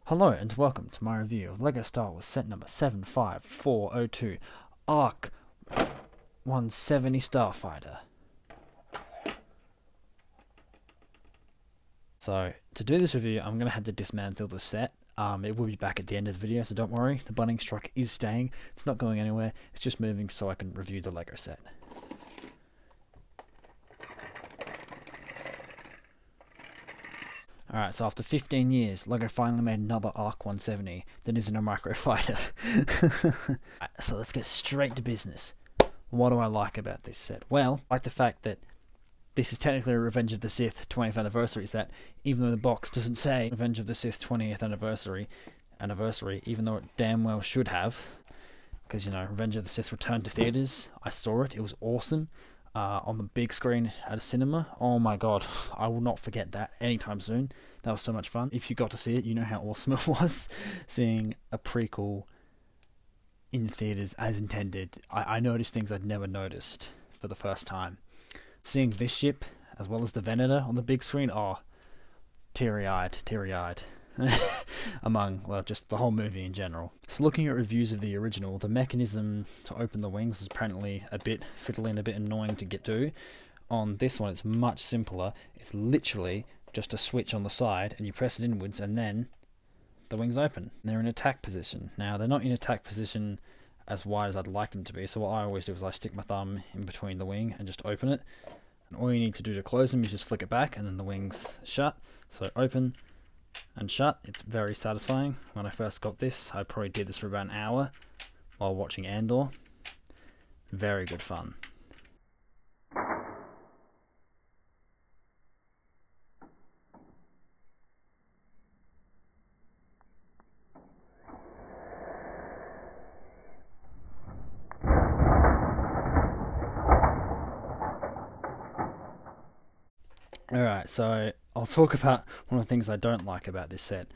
Hello and welcome to my review of LEGO Star Wars set number 75402 ARC-170 Starfighter. So to do this review I'm going to have to dismantle the set. It will be back at the end of the video, so don't worry, the Bunnings truck is staying, it's not going anywhere, it's just moving so I can review the LEGO set. Alright, so after 15 years, LEGO finally made another ARC-170 that isn't a microfighter. So let's get straight to business. What do I like about this set? Well, I like the fact that this is technically a Revenge of the Sith 20th anniversary set, even though the box doesn't say Revenge of the Sith 20th anniversary, even though it damn well should have. Because, you know, Revenge of the Sith returned to theaters. I saw it, it was awesome. On the big screen at a cinema. Oh my god, I will not forget that anytime soon. That was so much fun. If you got to see it, you know how awesome it was seeing a prequel in theaters as intended. I noticed things I'd never noticed for the first time. Seeing this ship as well as the Venator on the big screen, oh, teary-eyed. Among, well, just the whole movie in general. So looking at reviews of the original, the mechanism to open the wings is apparently a bit fiddly and a bit annoying to get to. On this one it's much simpler. It's literally just a switch on the side and you press it inwards and then the wings open. They're in attack position. Now they're not in attack position as wide as I'd like them to be, so what I always do is I stick my thumb in between the wing and just open it. And all you need to do to close them is just flick it back and then the wings shut. So open and shut. It's very satisfying. When I first got this, I probably did this for about an hour while watching Andor. Very good fun. Alright, so I'll talk about one of the things I don't like about this set,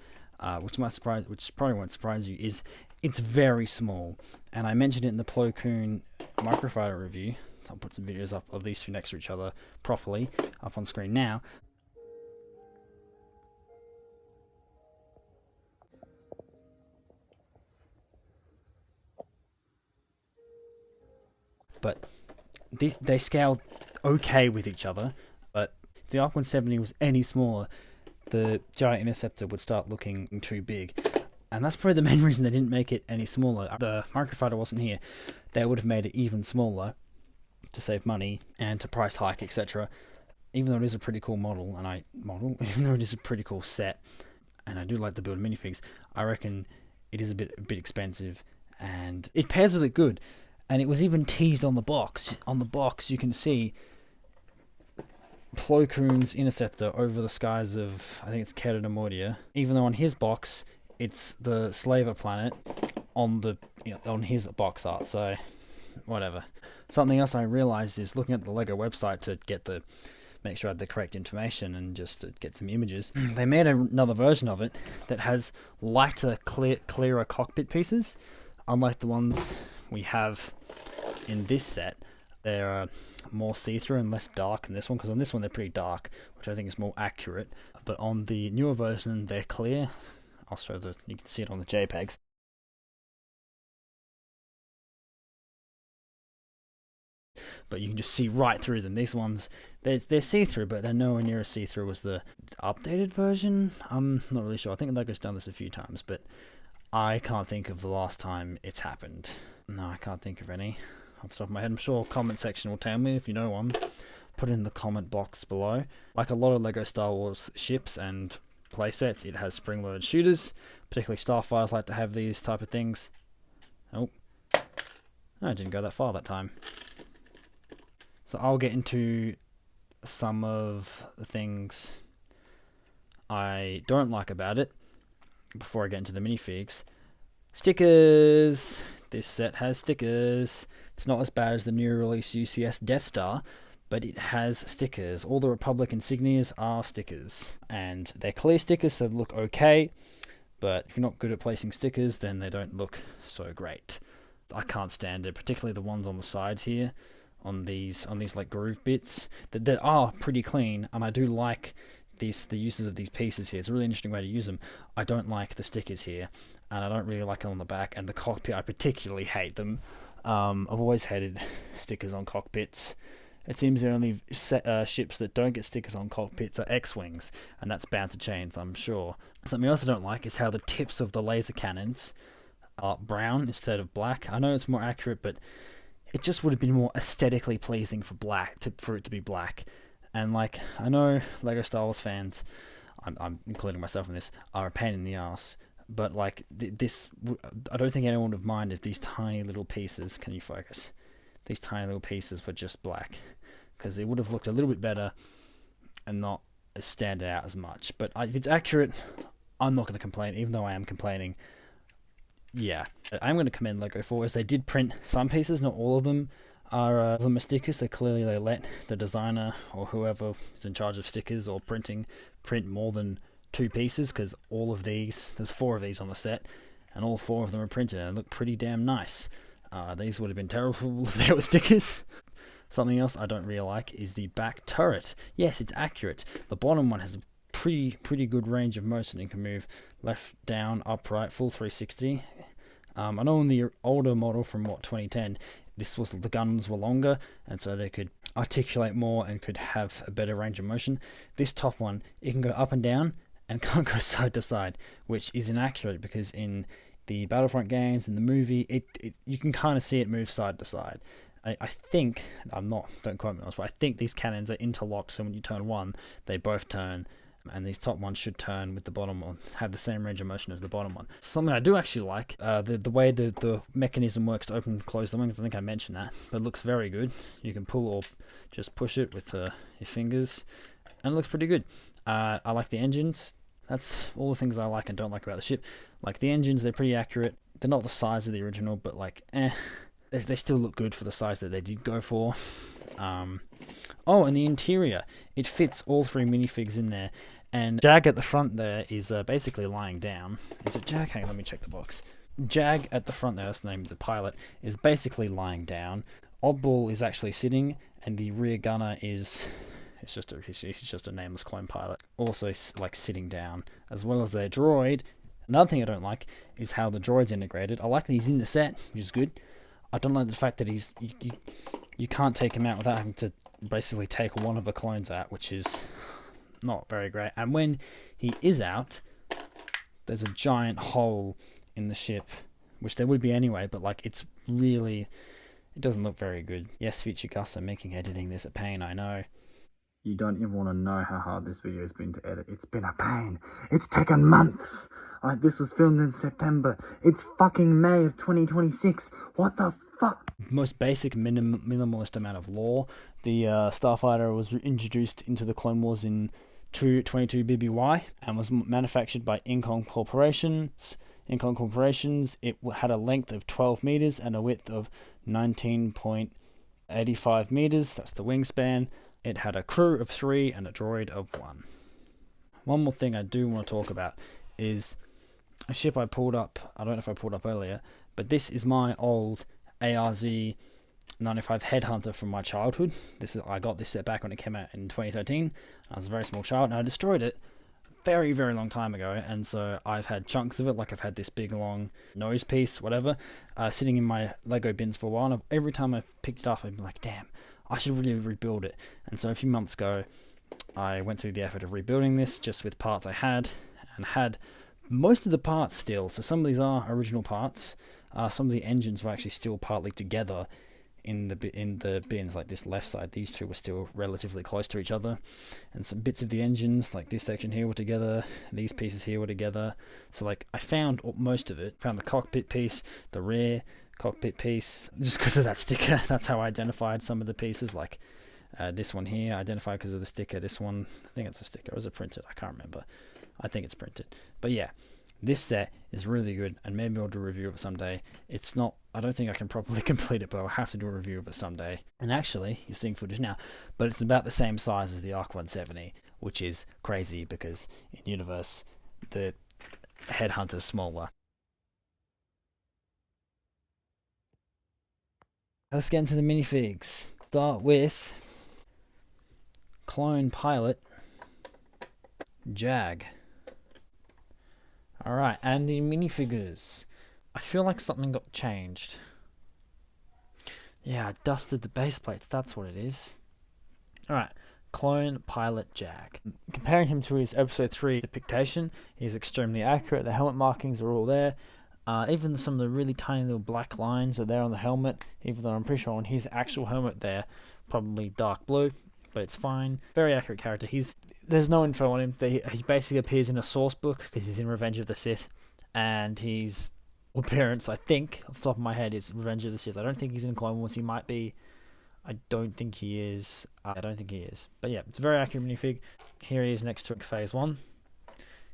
which probably won't surprise you, is it's very small. And I mentioned it in the Plo Koon microfighter review, so I'll put some videos up of these two next to each other properly up on screen now. But they scale okay with each other, but if the ARC-170 was any smaller, the giant interceptor would start looking too big. And that's probably the main reason they didn't make it any smaller. The microfighter wasn't here. They would have made it even smaller to save money and to price hike, etc. Even though it is a pretty cool model, even though it is a pretty cool set, and I do like the build minifigs, I reckon it is a bit expensive, and it pairs with it good. And it was even teased on the box. On the box, you can see Plo Koon's interceptor over the skies of, I think it's Keter Mordia. Even though on his box, it's the Slaver planet on his box art. So, whatever. Something else I realized is looking at the LEGO website to make sure I had the correct information and just to get some images. They made another version of it that has lighter, clearer cockpit pieces, unlike the ones we have in this set. They're more see-through and less dark in this one, because on this one they're pretty dark, which I think is more accurate. But on the newer version they're clear. I'll show you can see it on the JPEGs. But you can just see right through them. These ones, they're see-through, but they're nowhere near as see-through as the updated version. I'm not really sure. I think LEGO's done this a few times, but I can't think of the last time it's happened. No, I can't think of any off the top of my head. I'm sure comment section will tell me if you know one. Put it in the comment box below. Like a lot of LEGO Star Wars ships and playsets, it has spring-loaded shooters. Particularly Starfires like to have these type of things. Oh, I didn't go that far that time. So I'll get into some of the things I don't like about it before I get into the minifigs. Stickers! This set has stickers. It's not as bad as the new release UCS Death Star, but it has stickers. All the Republic insignias are stickers. And they're clear stickers, so they look okay, but if you're not good at placing stickers, then they don't look so great. I can't stand it, particularly the ones on the sides here, on these like groove bits, that are pretty clean, and I do like the uses of these pieces here. It's a really interesting way to use them. I don't like the stickers here, and I don't really like them on the back, and the cockpit, I particularly hate them. I've always hated stickers on cockpits. It seems the only ships that don't get stickers on cockpits are X-Wings, and that's bound to change, I'm sure. Something else I don't like is how the tips of the laser cannons are brown instead of black. I know it's more accurate, but it just would have been more aesthetically pleasing for for it to be black. And like, I know Lego Star Wars fans, I'm including myself in this, are a pain in the ass. But like I don't think anyone would mind if these tiny little pieces, can you focus? These tiny little pieces were just black, because it would have looked a little bit better and not stand out as much. But if it's accurate, I'm not going to complain, even though I am complaining. Yeah, I'm going to commend Lego for, as they did print some pieces, not all of them are stickers, so clearly they let the designer or whoever is in charge of stickers or printing print more than 2 pieces, because all of these, there's 4 of these on the set, and all 4 of them are printed and look pretty damn nice. These would have been terrible if they were stickers. Something else I don't really like is the back turret. Yes, it's accurate. The bottom one has a pretty good range of motion. It can move left, down, upright, full 360. I know in the older model from 2010, the guns were longer, and so they could articulate more and could have a better range of motion. This top one, it can go up and down and can't go side to side, which is inaccurate, because in the Battlefront games, in the movie, you can kind of see it move side to side. I think, don't quote me on this, but I think these cannons are interlocked, so when you turn one, they both turn, and these top ones should turn with the bottom one, have the same range of motion as the bottom one. Something I do actually like, the way the mechanism works to open and close the wings. I think I mentioned that, but it looks very good. You can pull or just push it with your fingers, and it looks pretty good. I like the engines. That's all the things I like and don't like about the ship. Like the engines, they're pretty accurate. They're not the size of the original, but like, they still look good for the size that they did go for. Oh, and the interior, it fits all 3 minifigs in there. And Jag at the front there is basically lying down. Is it Jag? Hang on, let me check the box. Jag at the front there, that's the name of the pilot, is basically lying down. Oddball is actually sitting, and the rear gunner is... he's just a nameless clone pilot. Also, like, sitting down, as well as their droid. Another thing I don't like is how the droid's integrated. I like that he's in the set, which is good. I don't like the fact that you can't take him out without having to basically take one of the clones out, which is not very great. And when he is out, there's a giant hole in the ship, which there would be anyway, but like it doesn't look very good. Yes, future Gus, I'm making editing this a pain, I know. You don't even want to know how hard this video has been to edit. It's been a pain. It's taken months. This was filmed in September. It's fucking May of 2026. What the fuck? Most basic minimalist amount of lore. The Starfighter was introduced into the Clone Wars in 22 BBY and was manufactured by Incon Corporations. It had a length of 12 meters and a width of 19.85 meters. That's the wingspan. It had a crew of 3 and a droid of 1. One more thing I do want to talk about is a ship I pulled up. I don't know if I pulled up earlier, but this is my old ARC-170 Headhunter from my childhood. I got this set back when it came out in 2013. I was a very small child, and I destroyed it very, very long time ago, and so I've had chunks of it, like I've had this big long nose piece, whatever, sitting in my Lego bins for a while, and every time I've picked it up, I've been like, damn, I should really rebuild it. And so a few months ago, I went through the effort of rebuilding this just with parts I had, and had most of the parts still. So some of these are original parts. Some of the engines were actually still partly together in the bins, like this left side. These two were still relatively close to each other, and some bits of the engines, like this section here, were together. These pieces here were together. So like I found most of it. Found the cockpit piece, the rear cockpit piece, just because of that sticker. That's how I identified some of the pieces. Like this one here, I identified because of the sticker. This one, I think it's a sticker. Or is it printed? I can't remember. I think it's printed. But yeah, this set is really good, and maybe I'll do a review of it someday. It's not, I don't think I can properly complete it, but I'll have to do a review of it someday. And actually, you're seeing footage now, but it's about the same size as the ARC-170, which is crazy because in universe, the Headhunter's smaller. Let's get into the minifigs. Start with Clone Pilot. Jag. Alright, and the minifigures. I feel like something got changed. Yeah, I dusted the base plates, that's what it is. Alright, Clone Pilot Jag. Comparing him to his episode 3 depiction, he's extremely accurate. The helmet markings are all there. Even some of the really tiny little black lines are there on the helmet, even though I'm pretty sure on his actual helmet they're probably dark blue, but it's fine. Very accurate character. There's no info on him. He basically appears in a source book because he's in Revenge of the Sith, and his appearance, I think, off the top of my head, is Revenge of the Sith. I don't think he's in Clone Wars. He might be. I don't think he is. But yeah, it's a very accurate minifig. Here he is next to Phase 1.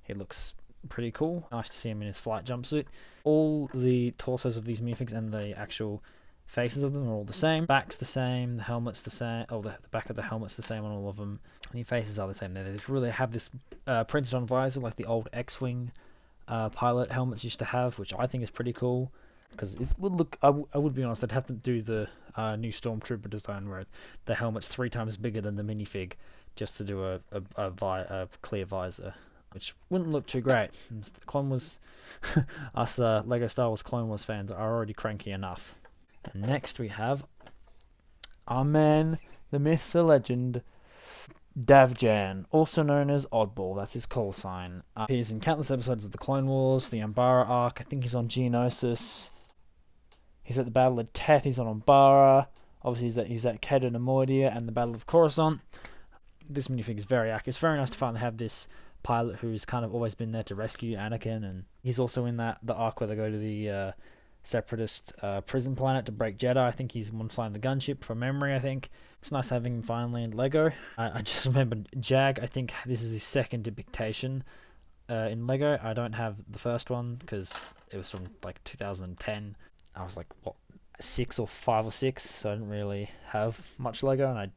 He looks pretty cool. Nice to see him in his flight jumpsuit. All the torsos of these minifigs and the actual faces of them are all the same. Back's the same, the helmet's the same. Oh, the back of the helmet's the same on all of them. The faces are the same. They really have this printed on visor like the old X-Wing pilot helmets used to have, which I think is pretty cool. Because it would look, I would be honest, I'd have to do the new Stormtrooper design where the helmet's 3 times bigger than the minifig just to do a clear visor, which wouldn't look too great. Clone Wars, us Lego Star Wars Clone Wars fans are already cranky enough. And next we have our man, the myth, the legend, Davjan, also known as Oddball. That's his call sign. Appears in countless episodes of the Clone Wars, the Umbara arc. I think he's on Geonosis. He's at the Battle of Teth. He's on Umbara. Obviously, he's at Kedar Nemoidia and the Battle of Coruscant. This minifig is very accurate. It's very nice to finally have this pilot who's kind of always been there to rescue Anakin, and he's also in the arc where they go to the Separatist prison planet to break Jedi. I think he's one flying the gunship from memory. I think it's nice having him finally in Lego. I just remembered Jag. I think this is his second depiction in Lego. I don't have the first one because it was from like 2010. I was like 5 or 6, so I didn't really have much Lego, and I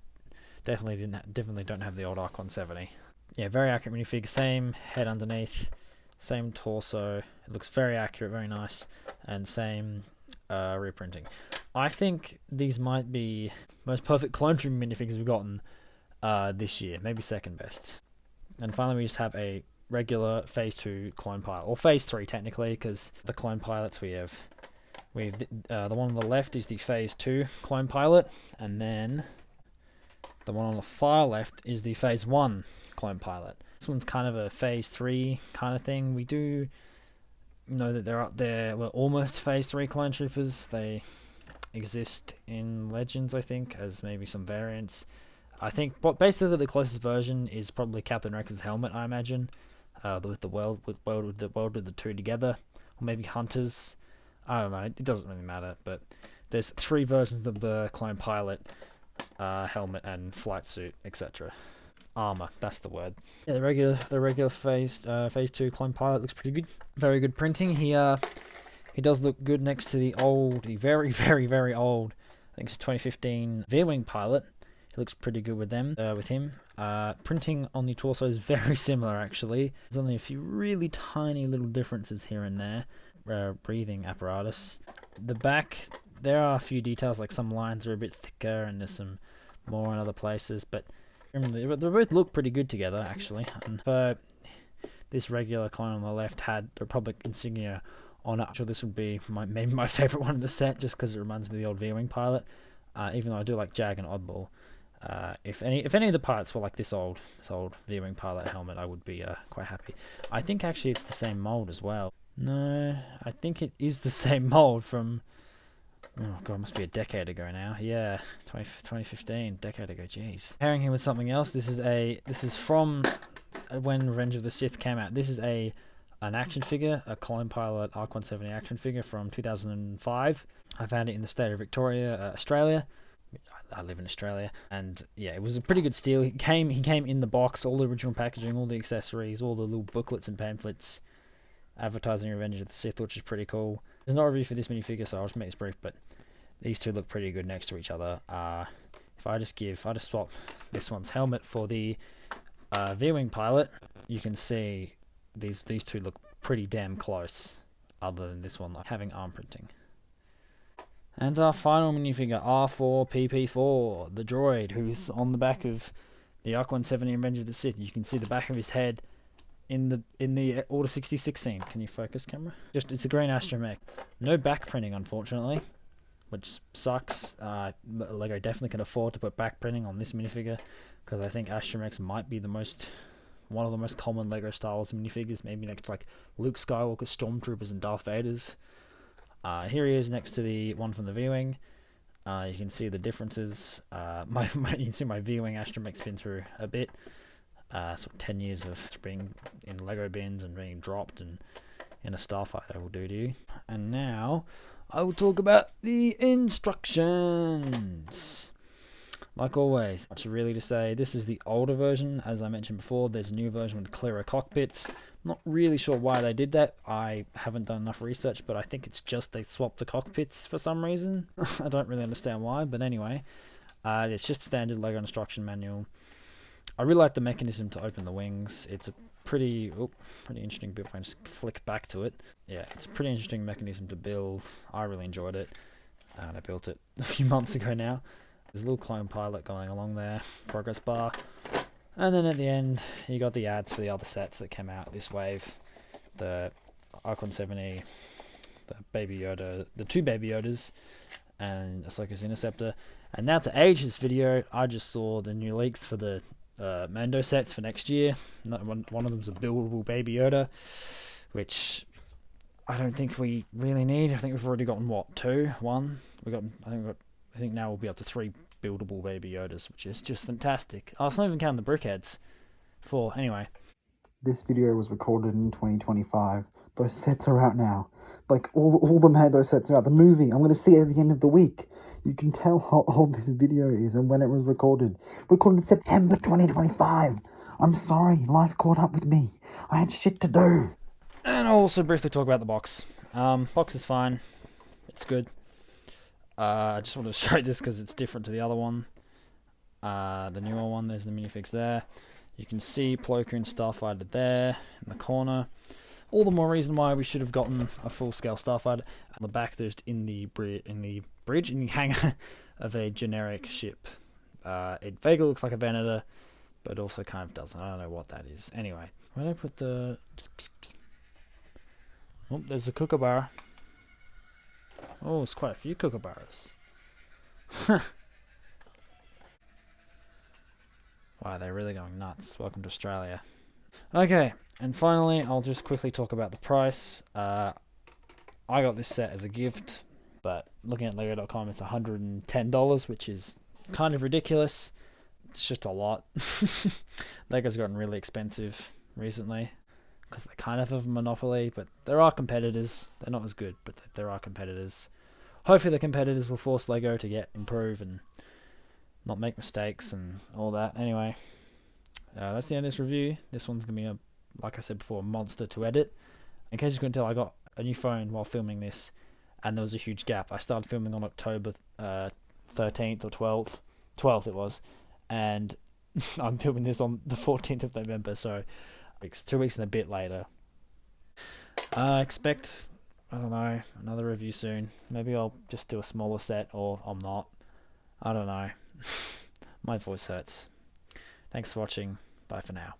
definitely don't have the old ARC-170. Yeah, very accurate minifig. Same head underneath, same torso. It looks very accurate, very nice, and same reprinting. I think these might be most perfect clone trooper minifigs we've gotten this year, maybe second best. And finally, we just have a regular Phase 2 clone pilot, or Phase 3 technically, because the clone pilots we have the one on the left is the Phase 2 clone pilot, and then the one on the far left is the Phase 1 clone pilot. This one's kind of a Phase 3 kind of thing. We do know that we're almost Phase 3 clone troopers. They exist in Legends, I think, as maybe some variants. I think basically the closest version is probably Captain Rex's helmet, I imagine, with the world with the two together, or maybe Hunters. I don't know. It doesn't really matter. But there's 3 versions of the clone pilot helmet and flight suit, etc. Armor, that's the word. Yeah, the regular Phase 2 clone pilot looks pretty good. Very good printing. He does look good next to the very, very, very old, I think it's 2015 V-Wing pilot. He looks pretty good with him. Printing on the torso is very similar, actually. There's only a few really tiny little differences here and there. Breathing apparatus. The back, there are a few details, like some lines are a bit thicker and there's some more in other places, but they both look pretty good together, actually. And for this regular clone on the left had the Republic insignia on it. I'm sure this would be maybe my favourite one in the set, just because it reminds me of the old V-Wing pilot. Even though I do like Jag and Oddball. If any of the pilots were like this old V-Wing pilot helmet, I would be quite happy. I think actually it's the same mold as well. No, I think it is the same mold from, oh god, it must be a decade ago now. Yeah, 2015, decade ago. Jeez. Pairing him with something else. This is from when Revenge of the Sith came out. This is an action figure, a clone pilot ARC-170 action figure from 2005. I found it in the state of Victoria, Australia. I live in Australia, and yeah, it was a pretty good steal. He came in the box, all the original packaging, all the accessories, all the little booklets and pamphlets advertising Revenge of the Sith, which is pretty cool. There's no review for this minifigure, so I'll just make this brief, but these two look pretty good next to each other. If I just swap this one's helmet for the V-Wing pilot, you can see these two look pretty damn close, other than this one like having arm printing. And our final minifigure, R4PP4, the droid, who's on the back of the ARC-170 Revenge of the Sith. You can see the back of his head in the Order 66 scene. Can you focus, camera? It's a green astromech. No back printing, unfortunately, which sucks. Lego definitely can afford to put back printing on this minifigure, because I think astromechs might be one of the most common Lego Star Wars minifigures, maybe next to like Luke Skywalker, Stormtroopers, and Darth Vader's. Here he is next to the one from the V-Wing. You can see the differences. You can see my V-Wing astromech's been through a bit. Sort of 10 years of being in Lego bins and being dropped and in a starfighter will do to you. And now I will talk about the instructions. Like always, much really to say, this is the older version. As I mentioned before, there's a new version with clearer cockpits. Not really sure why they did that. I haven't done enough research, but I think it's just they swapped the cockpits for some reason. I don't really understand why, but anyway. It's just standard Lego instruction manual. I really like the mechanism to open the wings. It's a pretty interesting build. If I can just flick back to it. Yeah, it's a pretty interesting mechanism to build. I really enjoyed it. And I built it a few months ago now. There's a little clone pilot going along there, progress bar. And then at the end, you got the ads for the other sets that came out this wave. The ARC-170, the Baby Yoda, the two Baby Yodas, and Ahsoka's Interceptor. And now to age this video, I just saw the new leaks for the Mando sets for next year. One of them's a buildable Baby Yoda, which I don't think we really need. I think we've already gotten, what, 2? 1? I think now we'll be up to 3 buildable Baby Yodas, which is just fantastic. Oh, it's not even counting the brickheads. 4, anyway. This video was recorded in 2025. Those sets are out now. Like, all the Mando sets are out. The movie, I'm going to see it at the end of the week. You can tell how old this video is and when it was recorded. Recorded September 2025. I'm sorry, life caught up with me. I had shit to do. And I'll also briefly talk about the box. Box is fine. It's good. I just wanted to show this because it's different to the other one. The newer one, there's the minifigs there. You can see Plo Koon Starfighter there in the corner. All the more reason why we should have gotten a full-scale Starfighter. On the back, there's in the hangar of a generic ship. It vaguely looks like a Venator, but also kind of doesn't. I don't know what that is. Anyway, where did I put the... Oh, there's a kookaburra. Oh, it's quite a few kookaburras. Wow, they're really going nuts. Welcome to Australia. Okay, and finally, I'll just quickly talk about the price. I got this set as a gift, but looking at Lego.com, it's $110, which is kind of ridiculous. It's just a lot. Lego's gotten really expensive recently, because they kind of have a monopoly, but there are competitors. They're not as good, but there are competitors. Hopefully the competitors will force Lego to improve and not make mistakes and all that. Anyway, that's the end of this review. This one's going to be, like I said before, a monster to edit. In case you couldn't tell, I got a new phone while filming this, and there was a huge gap. I started filming on October 13th or 12th. 12th it was. And I'm filming this on the 14th of November, so 2 weeks and a bit later. Expect, I don't know, another review soon. Maybe I'll just do a smaller set, or I'm not. I don't know. My voice hurts. Thanks for watching. Bye for now.